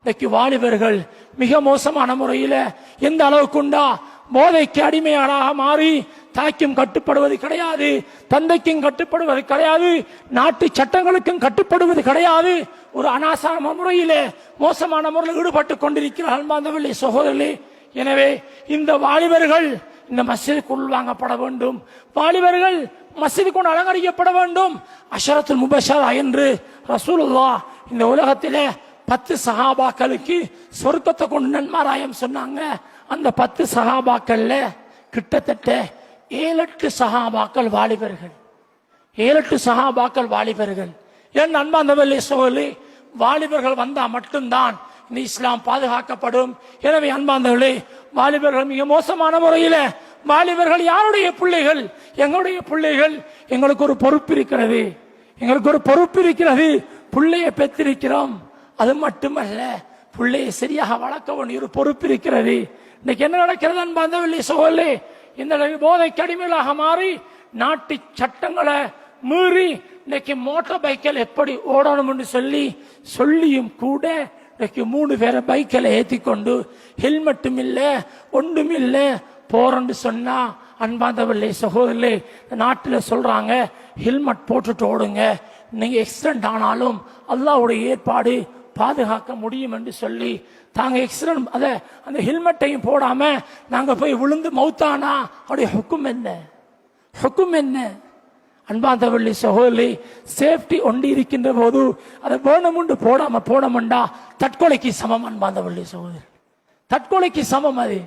இன்னைக்கு வாலிபர்கள் மிக மோசமான முறையில் எந்த அளவுக்குண்டா போதைக்கு அடிமையாளாக மாறி தாய்க்கும் கட்டுப்படுவது கிடையாது, தந்தைக்கும் கட்டுப்படுவது கிடையாது, நாட்டு சட்டங்களுக்கும் கட்டுப்படுவது கிடையாது. ஒரு அனாசார முறையிலே மோசமான முறையில் ஈடுபட்டு கொண்டிருக்கிறார் அன்பார்ந்தவர்களே, சகோதரர்களே. எனவே இந்த வாலிபர்கள் இந்த மஸ்ஜிதுக்குள் வாங்கப்பட வேண்டும். வாலிபர்கள் மஸ்ஜிதுக்குள் அலங்கரிக்கப்பட வேண்டும். அஷரத்துல் முபஷரா என்று ரசூலுல்லாஹ் இந்த உலகத்திலே 10 சஹாபாக்களுக்கு சொர்க்கத்தை கொண்டு நன்மாராயம் சொன்னாங்க. அந்த 10 சஹாபாக்கள்ல கிட்டத்தட்ட 7-8 சஹாபாக்கள் வாலிபர்கள். 7-8 சஹாபாக்கள் வாலிபர்கள். என் அன்பார்ந்தவர்களே, சகோதரர்களே, வாலிபர்கள் வந்தா மட்டும்தான் இந்த இஸ்லாம் பாதுகாக்கப்படும். எனவே அன்பார்ந்தவர்களே, வாலிபர்கள் மிக மோசமான முறையில் வாலிபர்கள் யாருடைய பிள்ளைகள்? எங்களுடைய பிள்ளைகள். எங்களுக்கு ஒரு பொறுப்பு இருக்கிறது, எங்களுக்கு ஒரு பொறுப்பு இருக்கிறது. பிள்ளையை பெற்றிருக்கிறோம், அது மட்டுமல்ல பிள்ளையை சரியாக வளர்க்க வேண்டிய ஒரு பொறுப்பு இருக்கிறது. இன்னைக்கு என்ன நடக்கிறது அன்பார்ந்தவர்களே, சகோதரர்களே? இந்த போதைக்கு அடிமைகளாக மாறி நாட்டு சட்டங்களை மீறி இன்னைக்கு மோட்டார் பைக்கில் எப்படி ஓடணும் என்று சொல்லியும் கூட இன்னைக்கு 3 பேரை பைக்கில் ஏற்றி கொண்டு ஹெல்மெட்டும் இல்லை ஒன்றும் இல்லை போறன்னு சொன்னா அன்பார்ந்தவர்களே, சகோதரர்களே, நாட்டில் சொல்றாங்க ஹெல்மெட் போட்டுட்டு ஓடுங்க, நீங்க ஆக்சிடென்ட் ஆனாலும் அல்லாஹ்வுடைய ஏற்பாடு பாதுகாக்க முடியும் என்று சொல்லி தாங்க ஆக்சிடென்ட் அந்த ஹெல்மெட்டையும் போடாம நாங்க போய் விழுந்து மௌத்தானா அவருடைய ஹுக்கும் என்ன? ஹுக்கும் என்ன? அன்பார்ந்தவர்களே, சகோதரர்களே, சேஃப்டி ஒண்டி இருக்கின்ற போது அதை வேணுமுண்டு போடாமண்டா தற்கொலைக்கு சமம். அன்பார்ந்தவர்களே, சகோதரர், தற்கொலைக்கு சமம். அது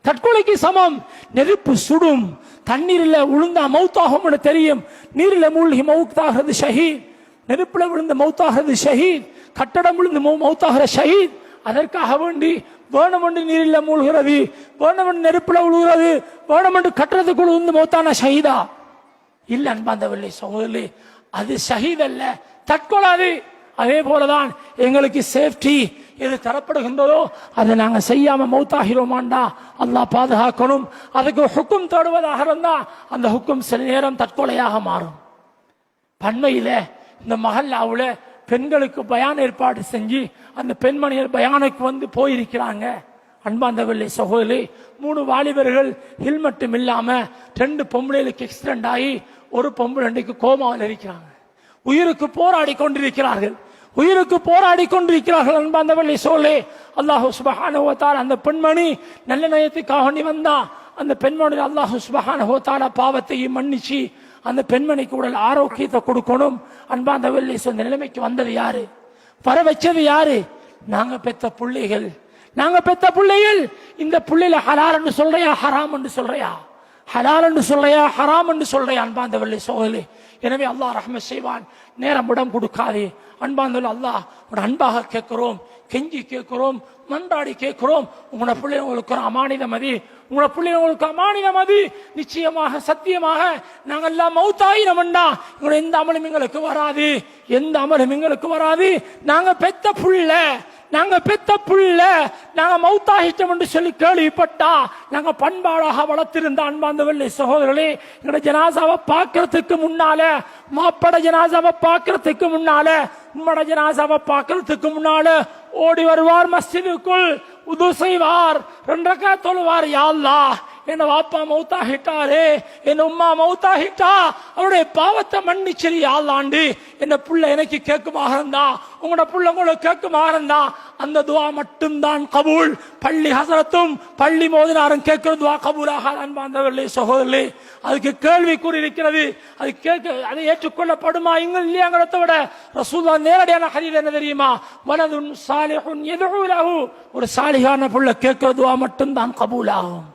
தற்கொலைக்கு சமம். நெருப்பு சுடும், தண்ணீரில் விழுந்தா மௌத்தாகும் தெரியும். நீரில் மூழ்கி மௌத்தாகிறது ஷஹீத், நெருப்புல விழுந்த மௌத்தாகிறது ஷஹீத், கட்டடம் விழுந்து மௌத்தாகிற ஷஹீத். அதற்காக வேண்டி வேணுமென்று நீரில் மூழ்கிறது, வேணுமென்று நெருப்புல விழுகிறது, வேணுமென்று கட்டடத்துக்குள் விழுந்து மௌத்தான ஷஹீதா இல்ல. அன்பார்ந்தவர்களே, சகோதரர்களே, அது ஷஹீத் அல்ல, தற்கொலை. அதே போலதான் எங்களுக்கு சேஃப்டி எது தரப்படுகின்றதோ அதை நாங்க செய்யாம மௌத்தாகிறோமாண்டா அல்லாஹ் பாதுகாக்கணும். அதுக்கு ஹுக்கும் தேடுவதாக இருந்தா அந்த ஹுக்கும் சில நேரம் தற்கொலையாக மாறும். பண்மையில இந்த மஹல்லாவுல பெண்களுக்கு பயான் ஏற்பாடு செஞ்சு அந்த பெண்மணிகள் பயானுக்கு வந்து போயிருக்கிறாங்க. அன்பார்ந்தவர்களே, சகோதரர்களே, 3 வாலிபர்கள் ஹெல்மெட்டும் இல்லாம 2 பொம்பளைகளுக்கு ஆக்சிடென்ட் ஆகி ஒரு பொம்பளை கோமாவில் இருக்கிறாங்க. உயிருக்கு போராடி கொண்டிருக்கிறார்கள், உயிருக்கு போராடி கொண்டிருக்கிறார்கள். அன்பார்ந்தவர்களே, சகோதரர்களே, அல்லாஹ் சுப்ஹானஹு வ தஆலா அந்த பெண்மணி நல்ல நயத்துக்காக வந்தா அந்த பெண்மணி அல்லாஹ் சுப்ஹானஹு வ தஆலா பாவத்தையும் மன்னிச்சு அந்த பெண்மணிக்கு உடல் ஆரோக்கியத்தை கொடுக்கணும். அன்பார்ந்தவர்களே, இந்த நிலைமைக்கு வந்தது யாரு? வர வச்சது யாரு? நாங்க பெத்த பிள்ளைகள். நாங்க பெத்த பிள்ளைகள். இந்த பிள்ளைல ஹலால் என்று சொல்றியா, ஹராம் என்று சொல்றியா? ஹலால் என்று சொல்றியா, ஹராம் என்று சொல்றியா? அன்பார்ந்தவர்களே, சகோதரர்களே, எனவே அல்லாஹ் ரஹ்மத் செய்வான். நேரம் இடம் கொடுக்காதே. அன்பார்ந்தவர்களே, அல்லாஹ் ஒரு அன்பாக கேட்கிறோம், கெஞ்சி கேட்கிறோம், மன்றாடி கேட்கிறோம். உங்களோட பிள்ளை உங்களுக்கு ஒரு அமானிதம். அது உங்களோட பிள்ளை உங்களுக்கு அமானிதம். அது நிச்சயமாக சத்தியமாக நாங்கள் எல்லாம் மௌத்தாயினம்டா உங்களோட எந்த அமலும் எங்களுக்கு வராது, எந்த அமலும் எங்களுக்கு வராது. நாங்க பெத்த புள்ள, நாங்க பெத்த புள்ள நாங்க மௌத்தாகிட்டோம் என்று சொல்லி கேள்விப்பட்டா நாங்க பண்பாடாக வளர்த்திருந்த அன்பார்ந்தவர்களே, சகோதரர்களே, எங்களோட ஜனாசாவை பார்க்கறதுக்கு முன்னால, மாப்பட ஜனாசாவை பார்க்கறதுக்கு முன்னால, உம்மட ஜனாசாவை பார்க்கறதுக்கு முன்னால ஓடி வருவார் மஸ்ஜிதுக்குள், உது செய்வார், 2 ரக்காத் தொழுவார். யா அல்லாஹ், என் வாப்பா மௌத்தாகிட்டாரே, என் உம்மா மௌத்தாகிட்டா, அவருடைய பாவத்தை மன்னிச்சிரு யா அல்லாஹ்ண்டு என்ன புள்ள எனக்கு கேட்குமாக இருந்தா, உங்களோட புள்ள உங்களுக்கு கேட்குமாக இருந்தா அந்த துவா மட்டும்தான் கபூல். பள்ளி ஹசரத்தும் பள்ளி மோதினாரும் கேட்கிற துவா கபூலாக. அன்பார்ந்தவர்களே, சகோதரர்களே, அதுக்கு கேள்வி கூறியிருக்கிறது. அது அதை ஏற்றுக்கொள்ளப்படுமா இங்க இல்லையாங்கிறத விட ரசூலுல்லாஹ் நேரடியான ஹதீஸ் என்ன தெரியுமா? வலதுன் சாலிஹுன் யதுஉ லஹு, ஒரு சாலிஹான புள்ள கேட்கிற துவா மட்டும்தான் கபூலாகும்.